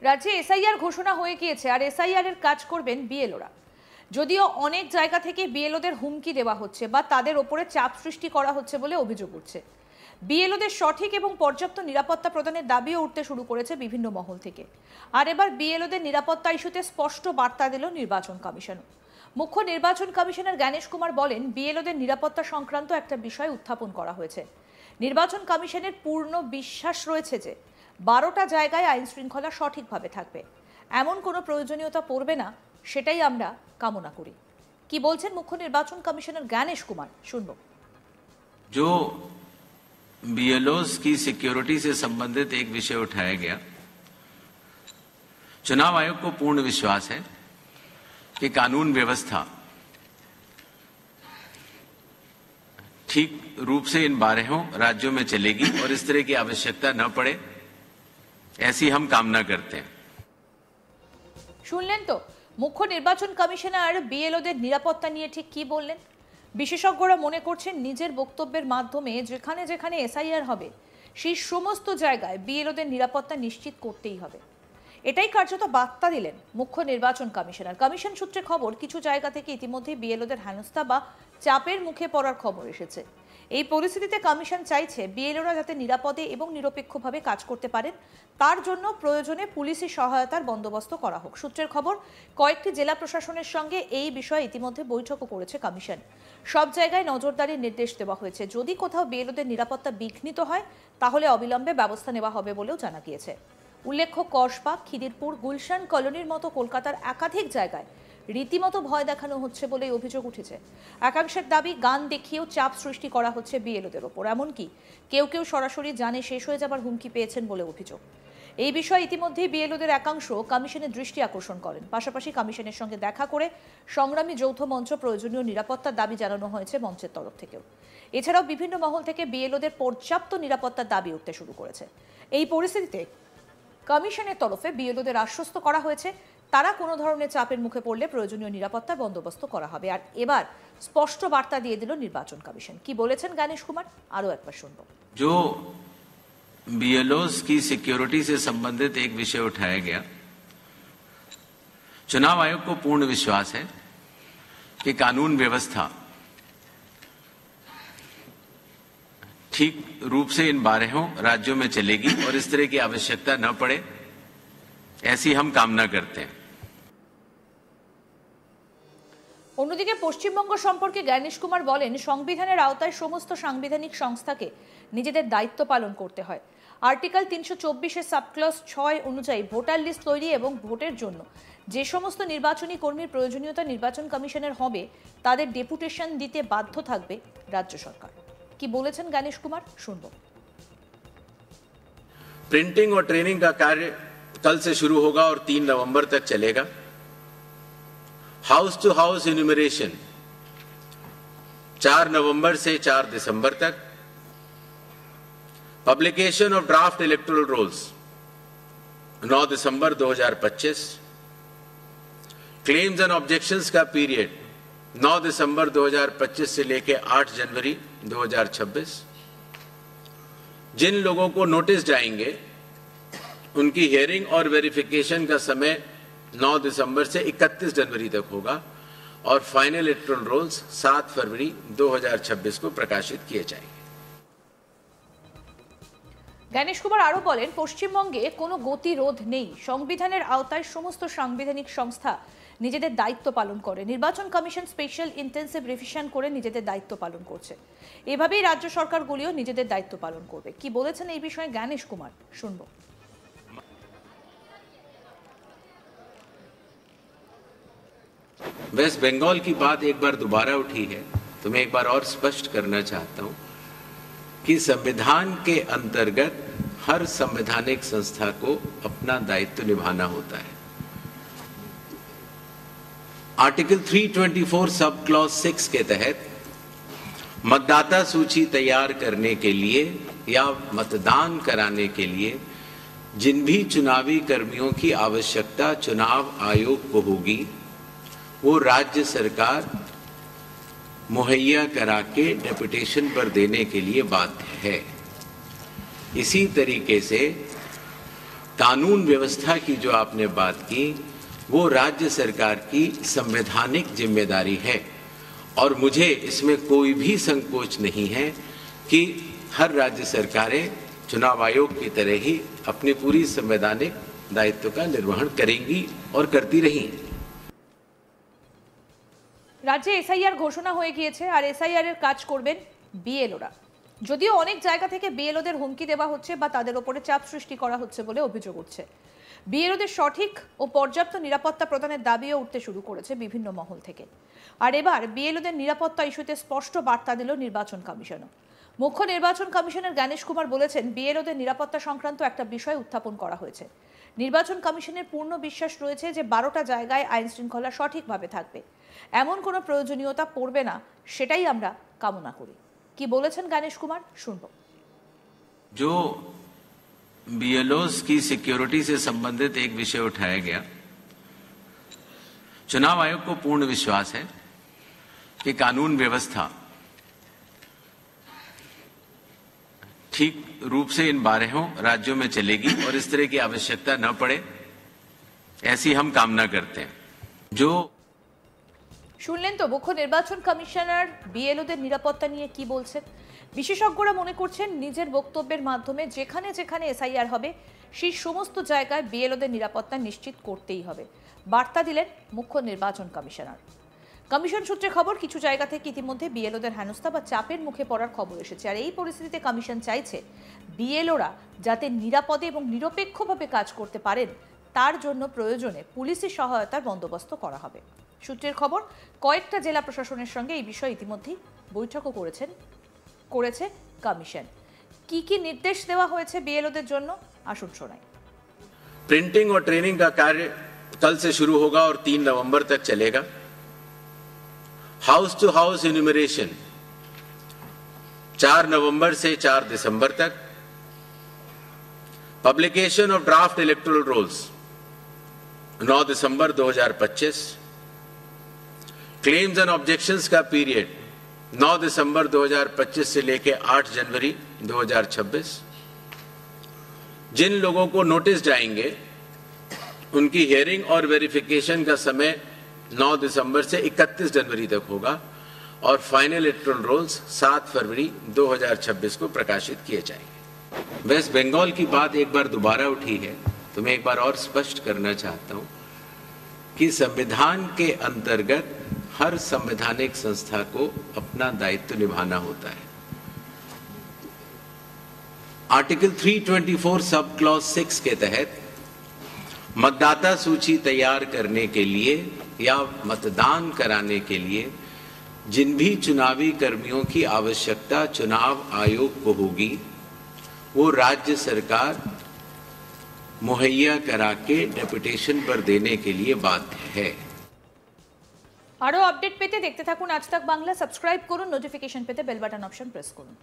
রাজ্যে এসআইআর ঘোষণা হয়ে গিয়েছে আর এসআইআর এর কাজ করবেন বিএলওরা। যদিও অনেক জায়গা থেকে বিএলওদের হুমকি দেওয়া হচ্ছে বা তাদের ওপরে চাপ সৃষ্টি করা হচ্ছে বলে অভিযোগ উঠছে। বিএলওদের সঠিক এবং পর্যাপ্ত নিরাপত্তা প্রদানের দাবিও উঠতে শুরু করেছে বিভিন্ন মহল থেকে। আর এবার বিএলওদের নিরাপত্তা ইস্যুতে স্পষ্ট বার্তা দিল নির্বাচন কমিশন। মুখ্য নির্বাচন কমিশনার জ্ঞানেশ কুমার বলেন, বিএলওদের নিরাপত্তা সংক্রান্ত একটা বিষয় উত্থাপন করা হয়েছে। নির্বাচন কমিশনের পূর্ণ বিশ্বাস রয়েছে যে 12টা জায়গায় আইন শৃঙ্খলা সঠিকভাবে থাকবে, এমন কোনো প্রয়োজনীয়তা পড়বে না, সেটাই আমরা কামনা করি। কি বলছেন মুখ্য নির্বাচন কমিশনার জ্ঞানেশ কুমার, শুনবো। जो बीएलओस की सिक्योरिटी से संबंधित एक विषय उठाया गया, चुनाव आयोग को पूर्ण विश्वास है कि कानून व्यवस्था ठीक रूप से इन 12 राज्यों में चलेगी और इस तरह की आवश्यकता न पड़े, ऐसी हम कामना करते हैं। শুনলেন তো মুখ্য নির্বাচন কমিশনার বিএলওদের নিরাপত্তা নিয়ে ঠিক কি বললেন। বিশেষজ্ঞরা মনে করছেন নিজের বক্তব্যের মাধ্যমে যেখানে যেখানে এসআইআর হবে সেই সমস্ত জায়গায় বিএলওদের নিরাপত্তা নিশ্চিত করতেই হবে। এটাই কার্যত বার্তা দিলেন মুখ্য নির্বাচন কমিশনার। কমিশন সূত্রে খবর, কিছু জায়গা থেকে ইতিমধ্যে বিএলওদের হেনস্থা বা চাপের মুখে পড়ার খবর এসেছে। এই পরিস্থিতিতে কমিশন চাইছে বিএলওরা যাতে নিরাপদে এবং নিরপেক্ষভাবে কাজ করতে পারেন, তার জন্য প্রয়োজনে পুলিশি সহায়তার বন্দোবস্ত করা হোক। সূত্রের খবর, কয়েকটি জেলা প্রশাসনের সঙ্গে এই বিষয়ে ইতিমধ্যে বৈঠকও করেছে কমিশন। সব জায়গায় নজরদারির নির্দেশ দেওয়া হয়েছে। যদি কোথাও বিএলওদের নিরাপত্তা বিঘ্নিত হয় তাহলে অবিলম্বে ব্যবস্থা নেওয়া হবে বলেও জানা গিয়েছে। উল্লেখ্য, কসবা, খিদিরপুর, গুলশান কলোনির মতো কলকাতার একাধিক জায়গায় রীতিমতো ভয় দেখানো হচ্ছে বলে অভিযোগ উঠেছে। একাংশের দাবি, গান দেখিয়েও চাপ সৃষ্টি করা হচ্ছে বিএলওদের ওপর। এমনকি কেউ কেউ সরাসরি জানে শেষ হয়ে যাবার হুমকি পেয়েছেন বলে অভিযোগ। এই বিষয়ে ইতিমধ্যেই বিএলওদের একাংশ কমিশনের দৃষ্টি আকর্ষণ করেন। পাশাপাশি কমিশনের সঙ্গে দেখা করে সংগ্রামী যৌথ মঞ্চ প্রয়োজনীয় নিরাপত্তার দাবি জানানো হয়েছে মঞ্চের তরফ থেকেও। এছাড়াও বিভিন্ন মহল থেকে বিএলওদের পর্যাপ্ত নিরাপত্তার দাবি উঠতে শুরু করেছে। এই পরিস্থিতিতে কমিশনের তরফে বিএলওদের আশ্বস্ত করা হয়েছে তারা কোনো ধরনের চাপের মুখে পড়লে প্রয়োজনীয় নিরাপত্তার বন্দোবস্ত করা হবে। আর এবার স্পষ্ট বার্তা দিয়ে দিল নির্বাচন কমিশন। কি বলেছেন জ্ঞানেশ কুমার, আরো একবার শুনবো। जो बीएलओस की सिक्योरिटी से संबंधित एक विषय उठाया गया, चुनाव आयोग को पूर्ण विश्वास है कि कानून व्यवस्था ठीक रूप से इन 12 राज्यों में चलेगी और इस तरह की आवश्यकता न पड़े, ऐसी हम कामना करते हैं। অন্যদিকে পশ্চিমবঙ্গ সম্পর্কে জ্ঞানেশ কুমার বলেন, সংবিধানের আওতায় সমস্ত সাংবিধানিক সংস্থাকে নিজেদের দায়িত্ব পালন করতে হয়। আর্টিকেল 324-এর সাবক্লজ 6 অনুযায়ী ভোটার লিস্ট তৈরি এবং ভোটের জন্য যে সমস্ত নির্বাচনী কর্মীর প্রয়োজনীয়তা নির্বাচন কমিশনের হবে তাদের ডেপুটেশন দিতে বাধ্য থাকবে রাজ্য সরকার। কি বলেছেন জ্ঞানেশ কুমার, শুনবো। प्रिंटिंग और ट्रेनिंग का कार्य कल से शुरू होगा और 3 नवंबर तक चलेगा। हाउस टू हाउस इन्यूमरेशन 4 नवंबर से 4 दिसंबर तक। Publication of draft electoral rolls 9 December 2025। Claims and objections का पीरियड 9 दिसंबर 2025 से लेकर 8 जनवरी 2026। जिन लोगों को नोटिस जाएंगे उनकी हियरिंग और वेरिफिकेशन का समय 9 दिसंबर से 31 जनवरी तक होगा और फाइनल इलेक्टोरल रोल्स 7 फरवरी 2026 को प्रकाशित किए जाएंगे। জ্ঞানেশ কুমার আরো বলেন, পশ্চিমবঙ্গে কোনো গতিরোধ নেই। সংবিধানের আওতায় সমস্ত সাংবিধানিক সংস্থা নিজেদের দায়িত্ব পালন করে। নির্বাচন কমিশন স্পেশাল ইন্টেন্সিভ রিভিশন করে নিজেদের দায়িত্ব পালন করছে। এভাবেই রাজ্য সরকারগুলিও নিজেদের দায়িত্ব পালন করবে। কি বলেছেন এই বিষয়ে জ্ঞানেশ কুমার, শুনবো। वेस्ट बंगाल की बात एक बार दोबारा उठी है तो मैं एक बार और स्पष्ट करना चाहता हूं कि संविधान के अंतर्गत हर संवैधानिक संस्था को अपना दायित्व निभाना होता है। आर्टिकल 324 सब क्लॉज 6 के तहत मतदाता सूची तैयार करने के लिए या मतदान कराने के लिए जिन भी चुनावी कर्मियों की आवश्यकता चुनाव आयोग को होगी वो राज्य सरकार मुहैया करा के डेपुटेशन पर देने के लिए बाध्य है। इसी तरीके से कानून व्यवस्था की जो आपने बात की, वो राज्य सरकार की संवैधानिक जिम्मेदारी है और मुझे इसमें कोई भी संकोच नहीं है कि हर राज्य सरकारें चुनाव आयोग की तरह ही अपनी पूरी संवैधानिक दायित्व का निर्वहन करेंगी और करती रही। রাজ্যে এসআইআর ঘোষণা হয়ে গিয়েছে আর এসআইআর এর কাজ করবেন বিএলওরা। যদিও অনেক জায়গা থেকে বিএলওদের হুমকি দেওয়া হচ্ছে বা তাদের উপরে চাপ সৃষ্টি করা হচ্ছে বলে অভিযোগ উঠছে। বিএলওদের সঠিক ও পর্যাপ্ত নিরাপত্তা প্রদানের দাবিও উঠতে শুরু করেছে বিভিন্ন মহল থেকে। আর এবার বিএলওদের নিরাপত্তা ইস্যুতে স্পষ্ট বার্তা দিল নির্বাচন কমিশনও। মুখ্য নির্বাচন কমিশনার জ্ঞানেশ কুমার বলেছেন, বিএলওদের নিরাপত্তা সংক্রান্ত একটা বিষয় উত্থাপন করা হয়েছে। নির্বাচন কমিশনের পূর্ণ বিশ্বাস রয়েছে যে 12টা জায়গায় আইন শৃঙ্খলা সঠিকভাবে থাকবে, এমন কোনো প্রয়োজনীয়তা পড়বে না, সেটাই আমরা কামনা করি। কি বলেছেন জ্ঞানেশ কুমার, শুনবো। जो बीएलओस की सिक्योरिटी से संबंधित एक विषय उठाया गया, चुनाव आयोग को पूर्ण विश्वास है कि कानून व्यवस्था ठीक रूप से इन 12 राज्यों में चलेगी और इस तरह की आवश्यकता न पड़े, ऐसी हम कामना करते हैं। जो শুনলেন তো মুখ্য নির্বাচন কমিশনার বিএলওদের নিরাপত্তা নিয়ে কি বলছেন। বিশেষজ্ঞরা মনে করছেন নিজের বক্তব্যের মাধ্যমে যেখানে যেখানে এসআইআর হবে সেই সমস্ত জায়গায় বিএলওদের নিরাপত্তা নিশ্চিত করতেই হবে, বার্তা দিলেন মুখ্য নির্বাচন কমিশনার। কমিশন সূত্রে খবর, কিছু জায়গা থেকে ইতিমধ্যে বিএলওদের হেনস্থা বা চাপের মুখে পড়ার খবর এসেছে। আর এই পরিস্থিতিতে কমিশন চাইছে বিএলওরা যাতে নিরাপদে এবং নিরপেক্ষভাবে কাজ করতে পারেন, তার জন্য প্রয়োজনে পুলিশি সহায়তার বন্দোবস্ত করা হবে। সূত্রের খবর, কয়েকটা জেলা প্রশাসনের সঙ্গে এই বিষয়ে ইতিমধ্যেই বৈঠকও করেছে কমিশন। কি কি নির্দেশ দেওয়া হয়েছে বিএলওদের জন্য, আসুন শোনাই। प्रिंटिंग और ट्रेनिंग का कार्य कल से शुरू होगा और 3 नवंबर तक चलेगा। हाउस टू हाउस इन्यूमरेशन 4 नवंबर से 4 दिसंबर तक। Publication of draft electoral rolls 9 December 2025। Claims and objections का पीरियड 9 दिसंबर 2025 से लेकर 8 जनवरी 2026। जिन लोगों को नोटिस जाएंगे उनकी हियरिंग और वेरिफिकेशन का समय 9 दिसंबर से 31 जनवरी तक होगा और फाइनल इलेक्टोरल रोल्स 7 फरवरी 2026 को प्रकाशित किए जाएंगे। वेस्ट बंगाल की बात एक बार दोबारा उठी है तो मैं एक बार और स्पष्ट करना चाहता हूं कि संविधान के अंतर्गत हर संवैधानिक संस्था को अपना दायित्व निभाना होता है। आर्टिकल 324 सब क्लॉज 6 के तहत मतदाता सूची तैयार करने के लिए या मतदान कराने के लिए जिन भी चुनावी कर्मियों की आवश्यकता चुनाव आयोग को होगी, वो राज्य सरकार मुहैया करा के डेपुटेशन पर देने के लिए बाध्य है। আরো আপডেট পেতে দেখতে থাকুন আজ তাক বাংলা, সাবস্ক্রাইব করুন, নোটিফিকেশন পেতে বেল বাটন অপশন প্রেস করুন।